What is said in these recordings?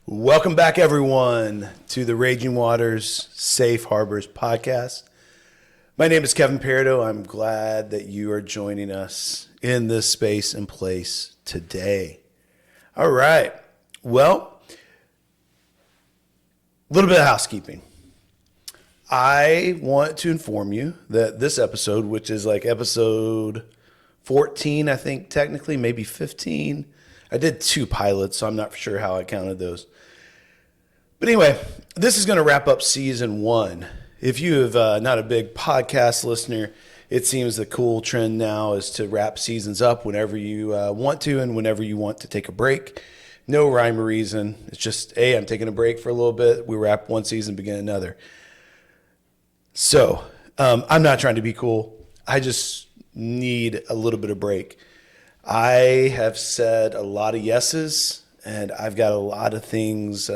Welcome back, everyone, to the Raging Waters Safe Harbors podcast. My name is Kevin Peridot. I'm glad that you are joining us in this space and place today. All right. Well, a little bit of housekeeping. I want to inform you that this episode, which is like episode 14, I think technically, maybe 15. I did 2 pilots, so I'm not sure how I counted those. But anyway, this is going to wrap up season 1. If you have not a big podcast listener, it seems the cool trend now is to wrap seasons up whenever you want to and whenever you want to take a break. No rhyme or reason. It's just, hey, I'm taking a break for a little bit. We wrap one season, begin another. So I'm not trying to be cool. I just need a little bit of break. I have said a lot of yeses, and I've got a lot of things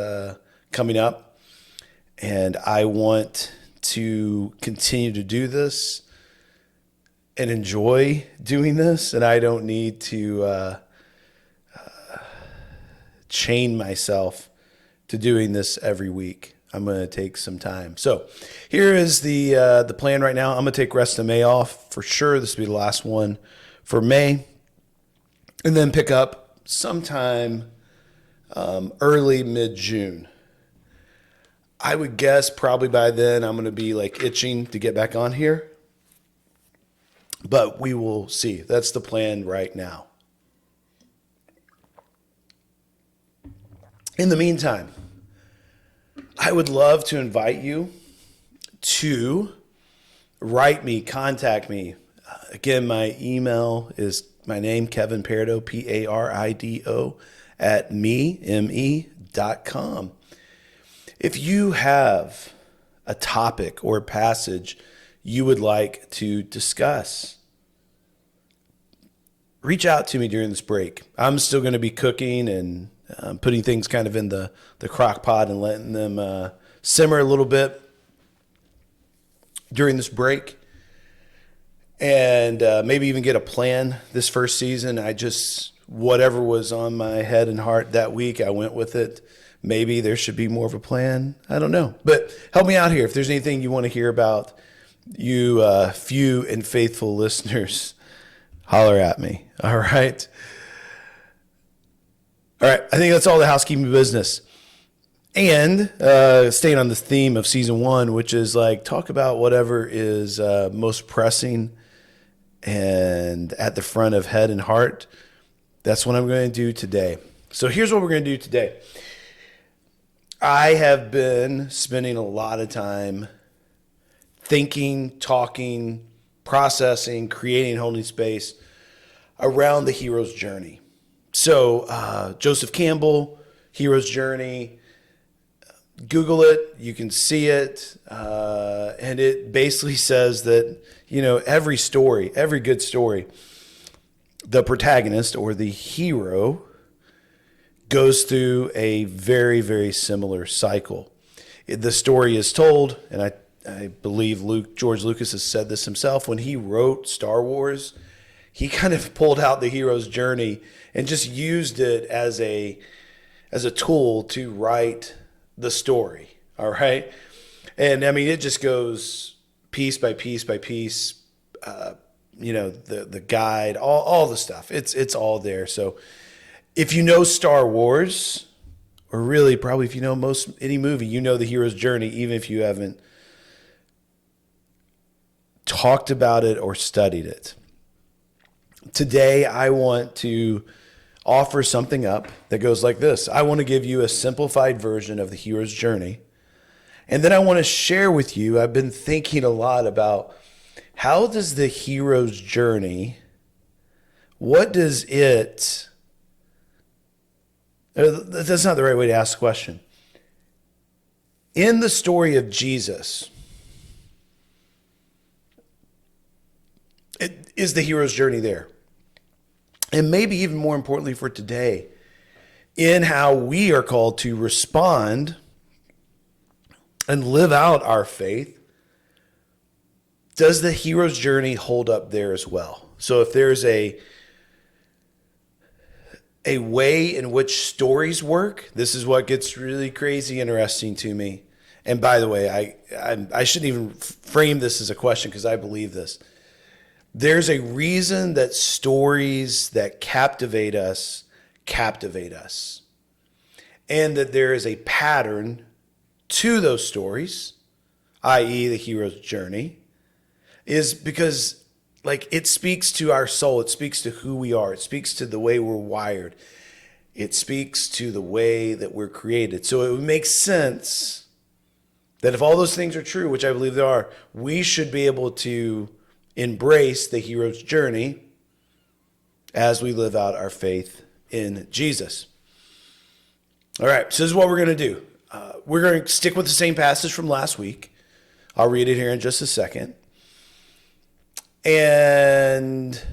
coming up, and I want to continue to do this and enjoy doing this, and I don't need to chain myself to doing this every week. I'm going to take some time. So here is the plan right now. I'm going to take rest of May off for sure. This will be the last one for May, and then pick up sometime early mid-June. I would guess probably by then I'm going to be like itching to get back on here. But we will see. That's the plan right now. In the meantime, I would love to invite you to write me, contact me. Again, my email is my name, Kevin Peridot, P-A-R-I-D-O, at me.com. If you have a topic or a passage you would like to discuss, reach out to me during this break. I'm still going to be cooking and putting things kind of in the crock pot and letting them simmer a little bit during this break. And maybe even get a plan this first season. Whatever was on my head and heart that week, I went with it. Maybe there should be more of a plan. I don't know. But help me out here. If there's anything you want to hear about, you few and faithful listeners, holler at me. All right. All right. I think that's all the housekeeping business. And staying on the theme of season 1, which is like talk about whatever is most pressing and at the front of head and heart. That's what I'm going to do today. So here's what we're going to do today. I have been spending a lot of time thinking, talking, processing, creating holding space around the hero's journey. So Joseph Campbell, Hero's Journey, Google it, you can see it, and it basically says that, every story, every good story, the protagonist or the hero goes through a very, very similar cycle. The story is told, and I believe George Lucas has said this himself, when he wrote Star Wars, he kind of pulled out the hero's journey and just used it as a tool to write the story. All right. And I mean, it just goes piece by piece by piece, the guide, all the stuff. It's all there. So if you know Star Wars, or really probably if you know any movie, you know the hero's journey, even if you haven't talked about it or studied it. Today, I want to offer something up that goes like this. I want to give you a simplified version of the hero's journey. And then I want to share with you, I've been thinking a lot about how does the hero's journey, what does it, that's not the right way to ask the question. In the story of Jesus, is the hero's journey there? And maybe even more importantly for today, in how we are called to respond and live out our faith, does the hero's journey hold up there as well? So if there's a a way in which stories work. This is what gets really crazy interesting to me. And by the way, I shouldn't even frame this as a question because I believe this. There's a reason that stories that captivate us. And that there is a pattern to those stories, i.e. the hero's journey, is because like it speaks to our soul. It speaks to who we are. It speaks to the way we're wired. It speaks to the way that we're created. So it would make sense that if all those things are true, which I believe they are, we should be able to embrace the hero's journey as we live out our faith in Jesus. All right, so this is what we're going to do. We're going to stick with the same passage from last week. I'll read it here in just a second. And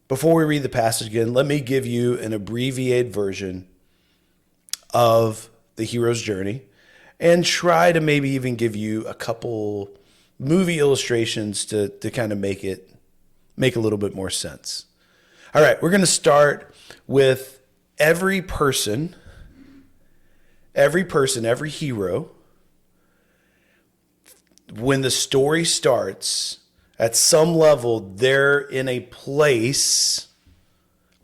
before we read the passage again, let me give you an abbreviated version of the hero's journey and try to maybe even give you a couple movie illustrations to kind of make a little bit more sense. All right, we're going to start with every person, every hero. When the story starts, at some level, they're in a place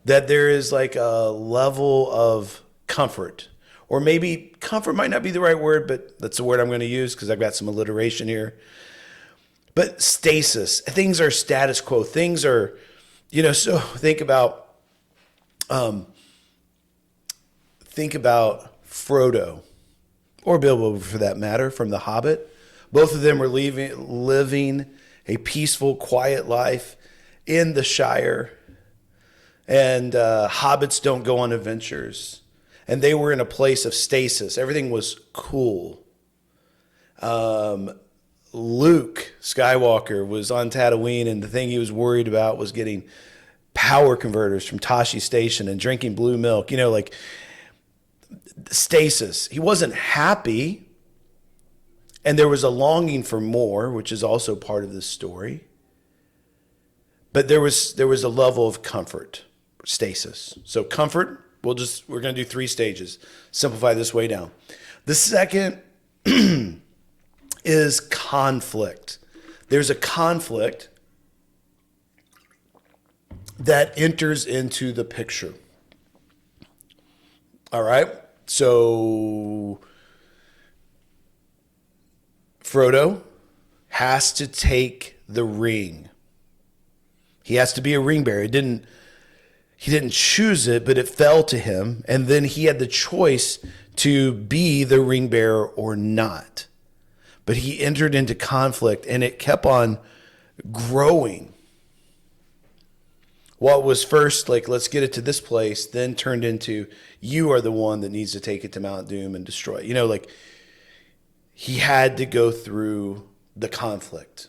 that there is like a level of comfort. Or maybe comfort might not be the right word, but that's the word I'm going to use because I've got some alliteration here. But stasis, things are status quo. Things are, so think about Frodo or Bilbo for that matter from The Hobbit. Both of them were living a peaceful, quiet life in the Shire. And hobbits don't go on adventures. And they were in a place of stasis. Everything was cool. Luke Skywalker was on Tatooine, and the thing he was worried about was getting power converters from Tashi Station and drinking blue milk. Like stasis. He wasn't happy. And there was a longing for more, which is also part of this story. But there was a level of comfort, stasis. So comfort, we're going to do 3 stages. Simplify this way down. The second is conflict. There's a conflict that enters into the picture. All right? So Frodo has to take the ring. He has to be a ring bearer. He didn't choose it, but it fell to him. And then he had the choice to be the ring bearer or not. But he entered into conflict and it kept on growing. What was first like, let's get it to this place, then turned into, you are the one that needs to take it to Mount Doom and destroy it. He had to go through the conflict.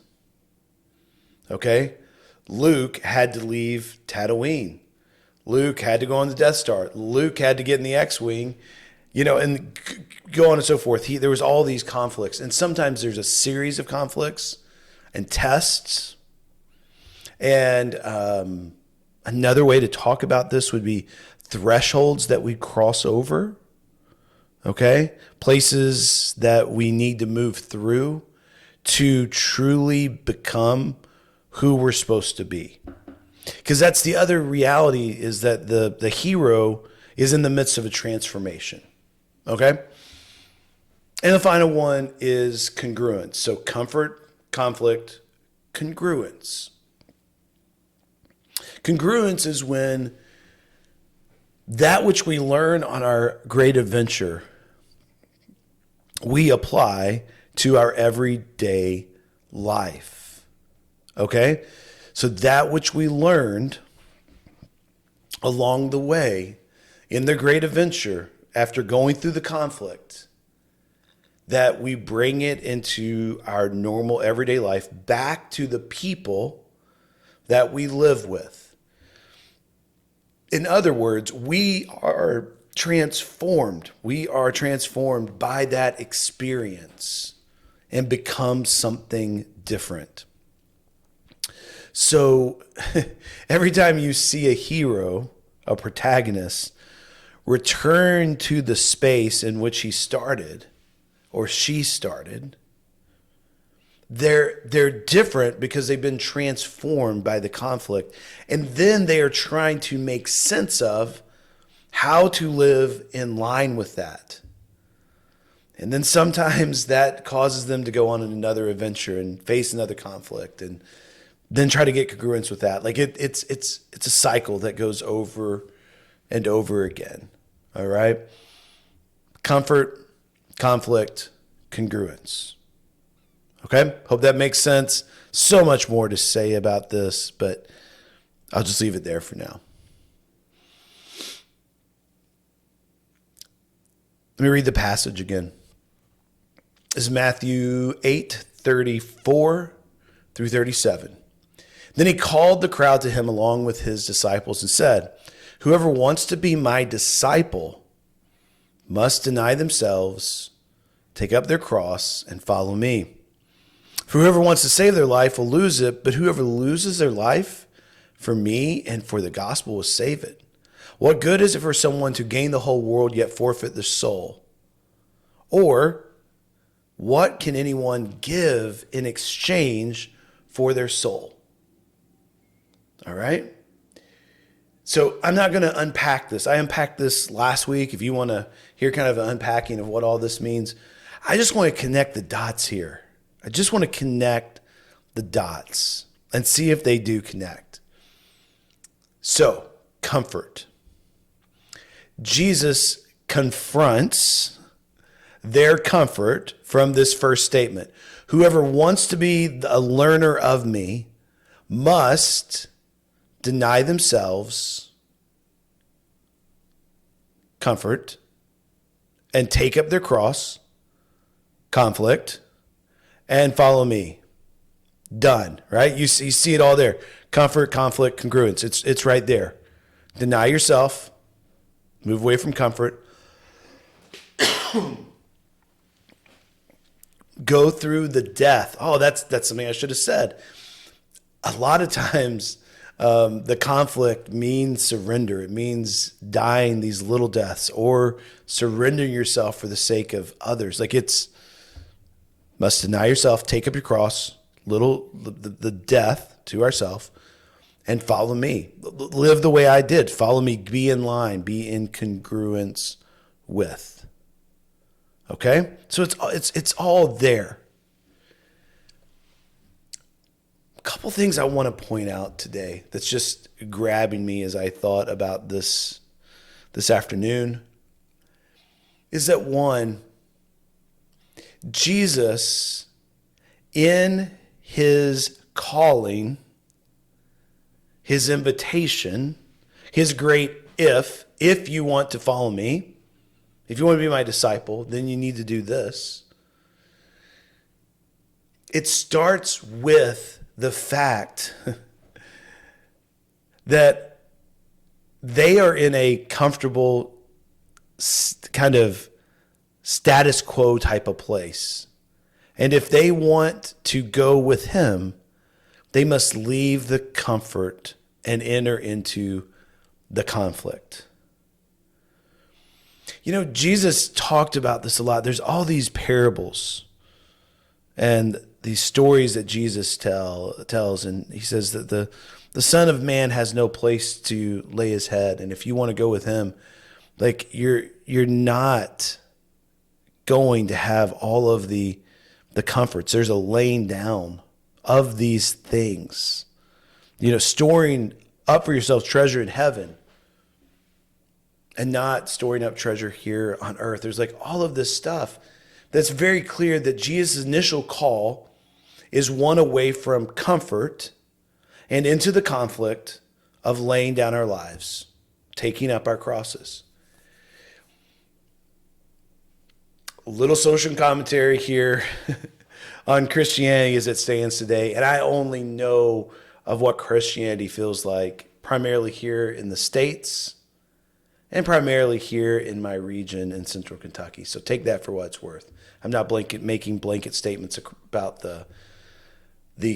Okay? Luke had to leave Tatooine. Luke had to go on the Death Star. Luke had to get in the X-Wing, and go on and so forth. There was all these conflicts. And sometimes there's a series of conflicts and tests. And another way to talk about this would be thresholds that we cross over. Okay? Places that we need to move through to truly become who we're supposed to be. Because that's the other reality, is that the hero is in the midst of a transformation. Okay? And the final one is congruence. So comfort, conflict, congruence. Congruence is when that which we learn on our great adventure, we apply to our everyday life. Okay? So that which we learned along the way in the great adventure, after going through the conflict, that we bring it into our normal everyday life, back to the people that we live with. In other words, we are transformed. We are transformed by that experience and become something different. So every time you see a hero, a protagonist, return to the space in which he started or she started, they're different because they've been transformed by the conflict. And then they are trying to make sense of how to live in line with that. And then sometimes that causes them to go on another adventure and face another conflict and then try to get congruence with that. Like it's a cycle that goes over and over again. All right. Comfort, conflict, congruence. Okay. Hope that makes sense. So much more to say about this, but I'll just leave it there for now. Let me read the passage again. This is Matthew 8:34 through 37. Then he called the crowd to him along with his disciples and said, "Whoever wants to be my disciple must deny themselves, take up their cross, and follow me. For whoever wants to save their life will lose it, but whoever loses their life for me and for the gospel will save it. What good is it for someone to gain the whole world yet forfeit their soul? Or what can anyone give in exchange for their soul?" All right? So I'm not going to unpack this. I unpacked this last week. If you want to hear kind of an unpacking of what all this means, I just want to connect the dots here. I just want to connect the dots and see if they do connect. So, comfort. Jesus confronts their comfort from this first statement. Whoever wants to be a learner of me must deny themselves, comfort, and take up their cross, conflict, and follow me. Done, right? You see it all there. Comfort, conflict, congruence. It's right there. Deny yourself, move away from comfort, go through the death. Oh, that's something I should have said. A lot of times, the conflict means surrender. It means dying these little deaths or surrendering yourself for the sake of others. Like must deny yourself, take up your cross, the death to ourself, and follow me. Live the way I did. Follow me. Be in line. Be in congruence with. Okay, so it's all there. A couple things I want to point out today that's just grabbing me as I thought about this afternoon is that one, Jesus in his calling, his invitation, his great if you want to follow me, if you want to be my disciple, then you need to do this. It starts with the fact that they are in a comfortable kind of status quo type of place. And if they want to go with him, they must leave the comfort and enter into the conflict. You know, Jesus talked about this a lot. There's all these parables and these stories that Jesus tells. And he says that the Son of Man has no place to lay his head. And if you want to go with him, like you're not going to have all of the comforts. There's a laying down of these things. You know, storing up for yourself treasure in heaven and not storing up treasure here on earth. There's like all of this stuff that's very clear that Jesus' initial call is one away from comfort and into the conflict of laying down our lives, taking up our crosses. A little social commentary here on Christianity as it stands today. And I only know of what Christianity feels like primarily here in the States and primarily here in my region in central Kentucky. So take that for what it's worth. I'm not making blanket statements about the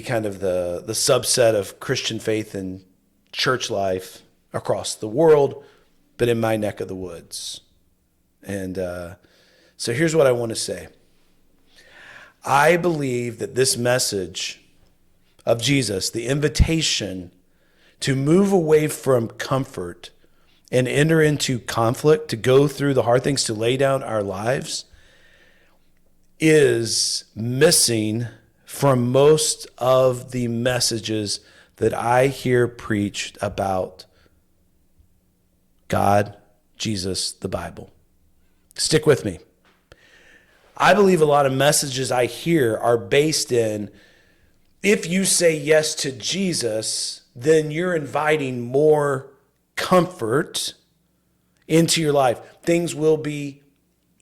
kind of the subset of Christian faith and church life across the world, but in my neck of the woods. And so here's what I want to say. I believe that this message of Jesus, the invitation to move away from comfort and enter into conflict, to go through the hard things, to lay down our lives, is missing from most of the messages that I hear preached about God, Jesus, the Bible. Stick with me. I believe a lot of messages I hear are based in, if you say yes to Jesus, then you're inviting more comfort into your life. Things will be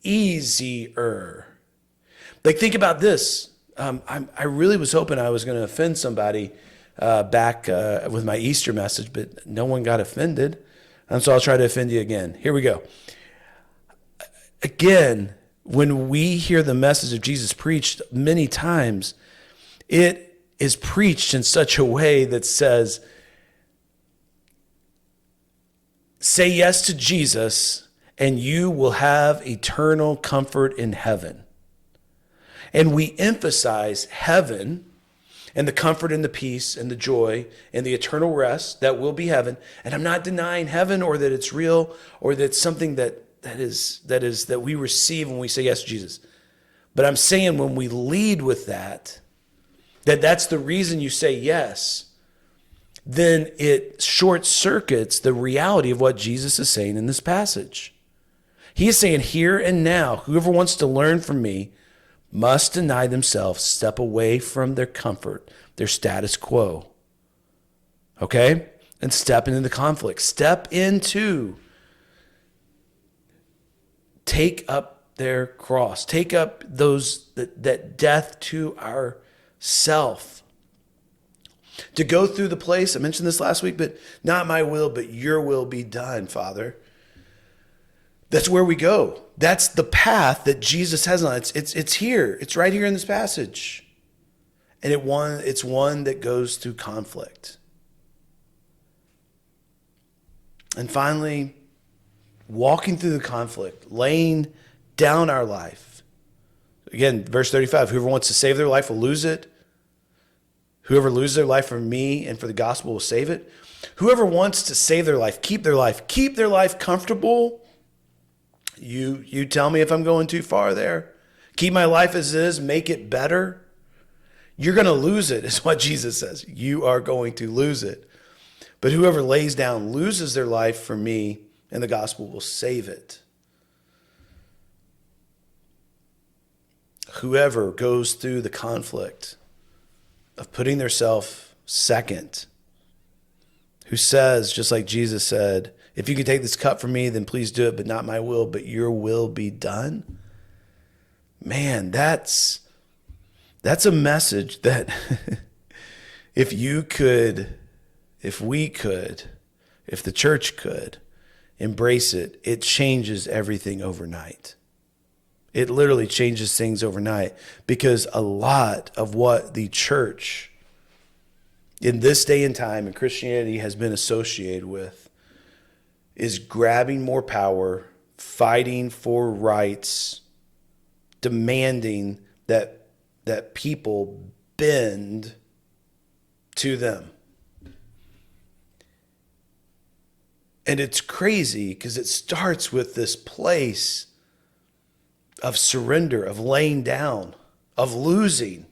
easier. Like, think about this. I really was hoping I was going to offend somebody back with my Easter message, but no one got offended. And so I'll try to offend you again. Here we go. Again, when we hear the message of Jesus preached many times, it is preached in such a way that says, say yes to Jesus and you will have eternal comfort in heaven. And we emphasize heaven and the comfort and the peace and the joy and the eternal rest that will be heaven. And I'm not denying heaven or that it's real or that it's something that we receive when we say yes to Jesus. But I'm saying when we lead with that's the reason you say yes, then it short circuits the reality of what Jesus is saying in this passage. He is saying here and now, whoever wants to learn from me must deny themselves, step away from their comfort, their status quo. Okay? And step into the conflict. Step into, take up their cross. Take up that death to ourself. To go through the place, I mentioned this last week, but not my will, but your will be done, Father. That's where we go. That's the path that Jesus has on. It's here. It's right here in this passage. And it's one that goes through conflict. And finally, walking through the conflict, laying down our life. Again, verse 35, whoever wants to save their life will lose it. Whoever loses their life for me and for the gospel will save it. Whoever wants to save their life, keep their life comfortable. You tell me if I'm going too far there. Keep my life as it is, make it better. You're going to lose it, is what Jesus says. You are going to lose it. But whoever lays down, loses their life for me, and the gospel will save it. Whoever goes through the conflict of putting theirself second, who says, just like Jesus said, if you can take this cup from me, then please do it, but not my will, but your will be done. Man, that's a message that if the church could embrace it, it changes everything overnight. It literally changes things overnight, because a lot of what the church in this day and time in Christianity has been associated with is grabbing more power, fighting for rights, demanding that people bend to them. And it's crazy because it starts with this place of surrender, of laying down, of losing,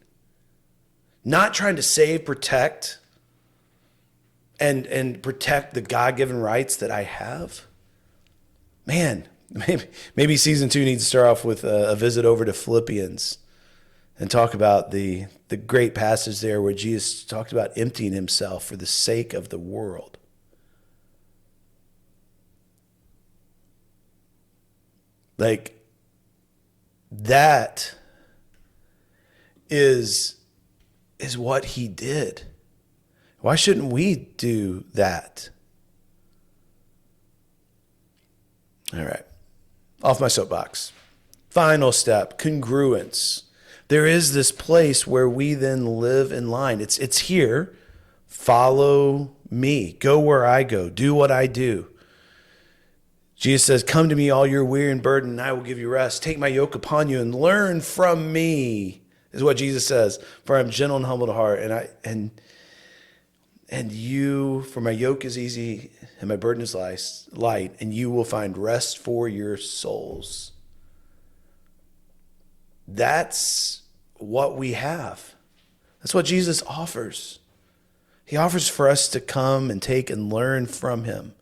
not trying to save, protect, and protect the God-given rights that I have. Man, maybe season 2 needs to start off with a visit over to Philippians and talk about the great passage there where Jesus talked about emptying himself for the sake of the world. Like, that is what he did. Why shouldn't we do that? All right. Off my soapbox. Final step, congruence. There is this place where we then live in line. It's here, Follow me. Go where I go. Do what I do. Jesus says, come to me, all you're weary and burdened, and I will give you rest. Take my yoke upon you and learn from me, is what Jesus says. For I'm gentle and humble to heart, for my yoke is easy and my burden is light, and you will find rest for your souls. That's what we have. That's what Jesus offers. He offers for us to come and take and learn from him,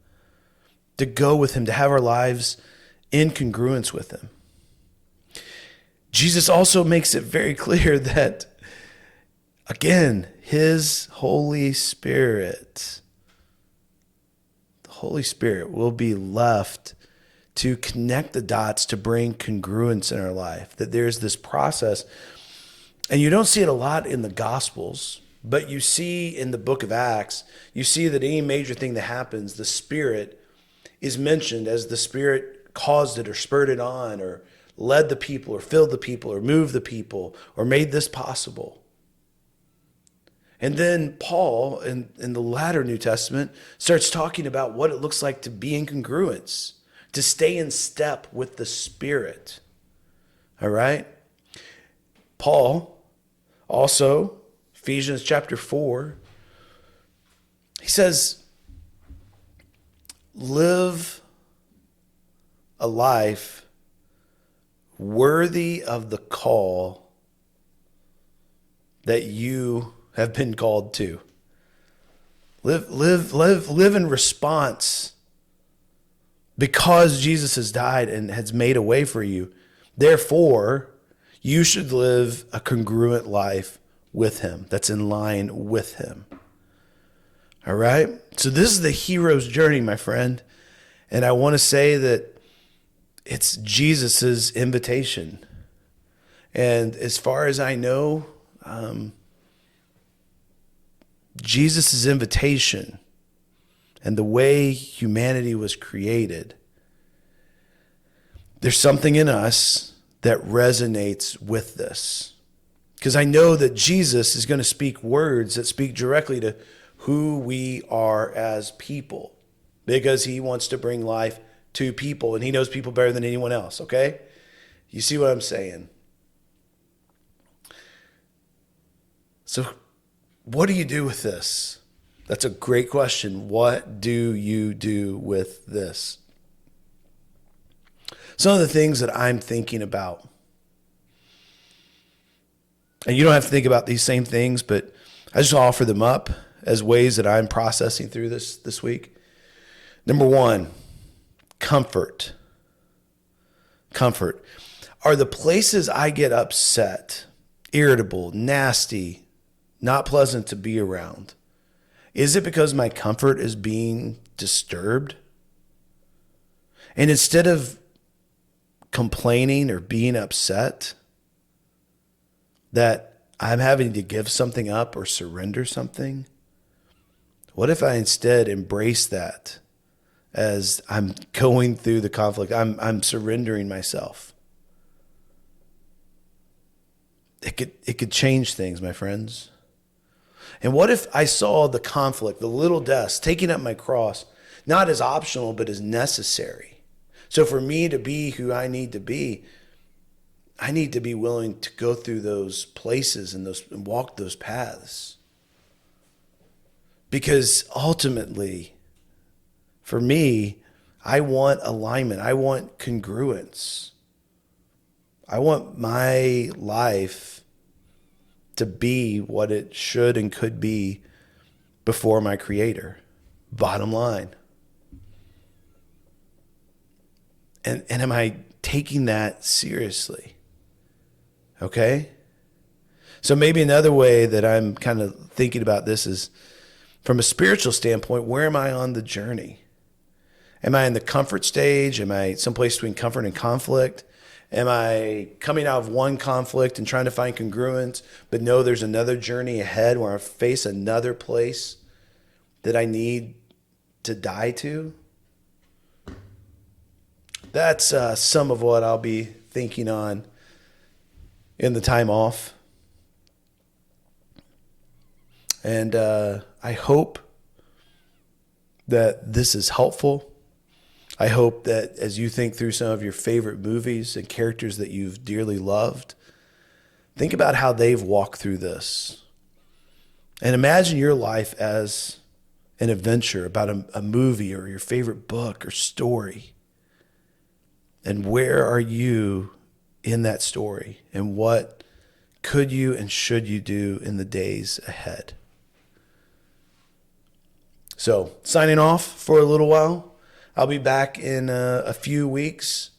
to go with him, to have our lives in congruence with him. Jesus also makes it very clear that, again, his Holy Spirit, the Holy Spirit will be left to connect the dots, to bring congruence in our life, that there's this process. And you don't see it a lot in the Gospels, but you see in the book of Acts, you see that any major thing that happens, the Spirit is mentioned as the Spirit caused it or spurred it on or led the people or filled the people or moved the people or made this possible. And then Paul in the latter New Testament starts talking about what it looks like to be in congruence, to stay in step with the Spirit. All right? Paul also, Ephesians chapter 4, he says, live a life worthy of the call that you have been called to. Live in response because Jesus has died and has made a way for you. Therefore, you should live a congruent life with him, that's in line with him. All right? So this is the hero's journey, my friend. And I want to say that it's Jesus's invitation. And as far as I know, Jesus's invitation and the way humanity was created, there's something in us that resonates with this. Because I know that Jesus is going to speak words that speak directly to who we are as people, because he wants to bring life to people and he knows people better than anyone else. Okay. You see what I'm saying? So what do you do with this? That's a great question. What do you do with this? Some of the things that I'm thinking about, and you don't have to think about these same things, but I just offer them up as ways that I'm processing through this week. Number one, comfort. Comfort. Are the places I get upset, irritable, nasty, not pleasant to be around, is it because my comfort is being disturbed? And instead of complaining or being upset that I'm having to give something up or surrender something, what if I instead embrace that as I'm going through the conflict? I'm surrendering myself. It could change things, my friends. And what if I saw the conflict, the little deaths, taking up my cross, not as optional, but as necessary? So for me to be who I need to be willing to go through those places and walk those paths. Because ultimately, for me, I want alignment. I want congruence. I want my life to be what it should and could be before my Creator. Bottom line. And am I taking that seriously? Okay? So maybe another way that I'm kind of thinking about this is, from a spiritual standpoint, where am I on the journey? Am I in the comfort stage? Am I someplace between comfort and conflict? Am I coming out of one conflict and trying to find congruence, but know there's another journey ahead where I face another place that I need to die to? That's some of what I'll be thinking on in the time off. And I hope that this is helpful. I hope that as you think through some of your favorite movies and characters that you've dearly loved, think about how they've walked through this. And imagine your life as an adventure about a movie or your favorite book or story. And where are you in that story? And what could you and should you do in the days ahead? So, signing off for a little while. I'll be back in a few weeks.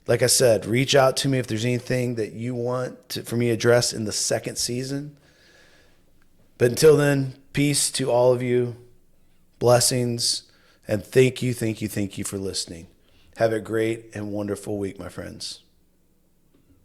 Like I said, reach out to me if there's anything that you want for me to address in the second season. But until then, peace to all of you, blessings, and thank you for listening. Have a great and wonderful week, my friends.